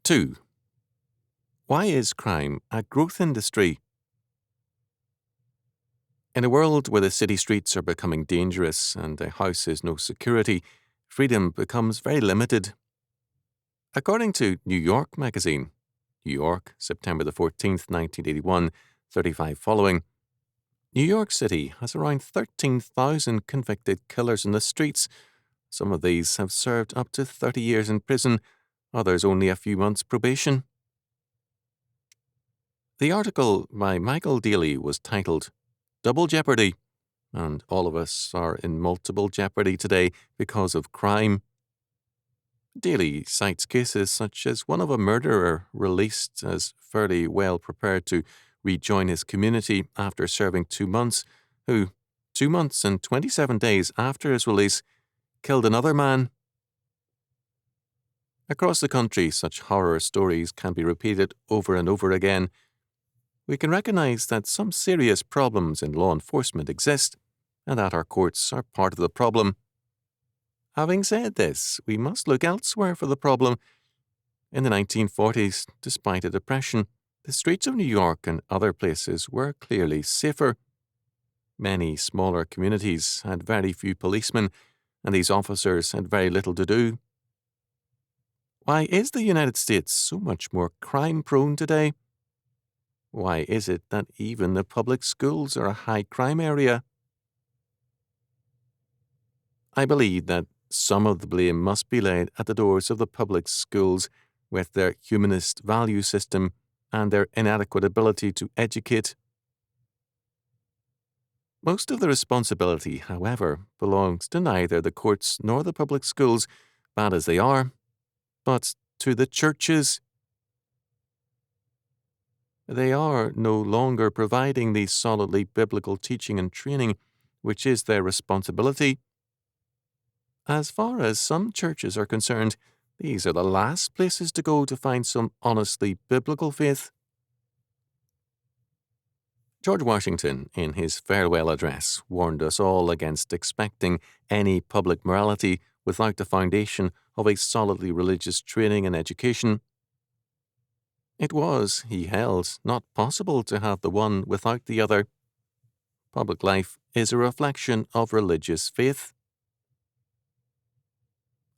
2. Why is crime a growth industry? In a world where the city streets are becoming dangerous and a house is no security, freedom becomes very limited. According to New York magazine, New York, September the 14th, 1981, 35 following, New York City has around 13,000 convicted killers in the streets. Some of these have served up to 30 years in prison, others only a few months probation. The article by Michael Daly was titled Double Jeopardy, and all of us are in multiple jeopardy today because of crime. Daly cites cases such as one of a murderer released as fairly well prepared to rejoin his community after serving 2 months, who, 2 months and 27 days after his release, killed another man. Across the country, such horror stories can be repeated over and over again. We can recognize that some serious problems in law enforcement exist, and that our courts are part of the problem. Having said this, we must look elsewhere for the problem. In the 1940s, despite a depression, the streets of New York and other places were clearly safer. Many smaller communities had very few policemen, and these officers had very little to do. Why is the United States so much more crime-prone today? Why is it that even the public schools are a high-crime area? I believe that some of the blame must be laid at the doors of the public schools with their humanist value system and their inadequate ability to educate. Most of the responsibility, however, belongs to neither the courts nor the public schools, bad as they are, but to the churches. They are no longer providing the solidly biblical teaching and training, which is their responsibility. As far as some churches are concerned, these are the last places to go to find some honestly biblical faith. George Washington, in his farewell address, warned us all against expecting any public morality without the foundation of a solidly religious training and education. It was, he held, not possible to have the one without the other. Public life is a reflection of religious faith.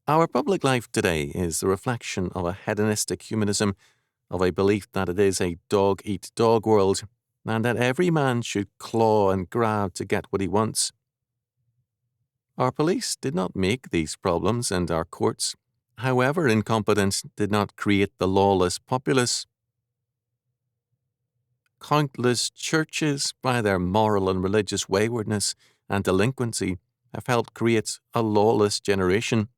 Our public life today is the reflection of a hedonistic humanism, of a belief that it is a dog-eat-dog world, and that every man should claw and grab to get what he wants. Our police did not make these problems, and our courts, however incompetent, did not create the lawless populace. Countless churches, by their moral and religious waywardness and delinquency, have helped create a lawless generation.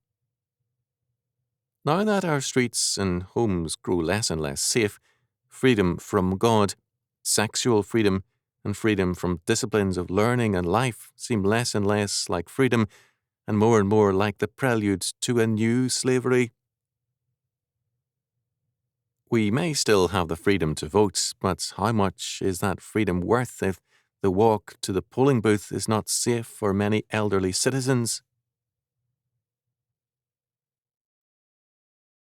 Now that our streets and homes grow less and less safe, freedom from God, sexual freedom, and freedom from disciplines of learning and life seem less and less like freedom and more like the prelude to a new slavery. We may still have the freedom to vote, but how much is that freedom worth if the walk to the polling booth is not safe for many elderly citizens?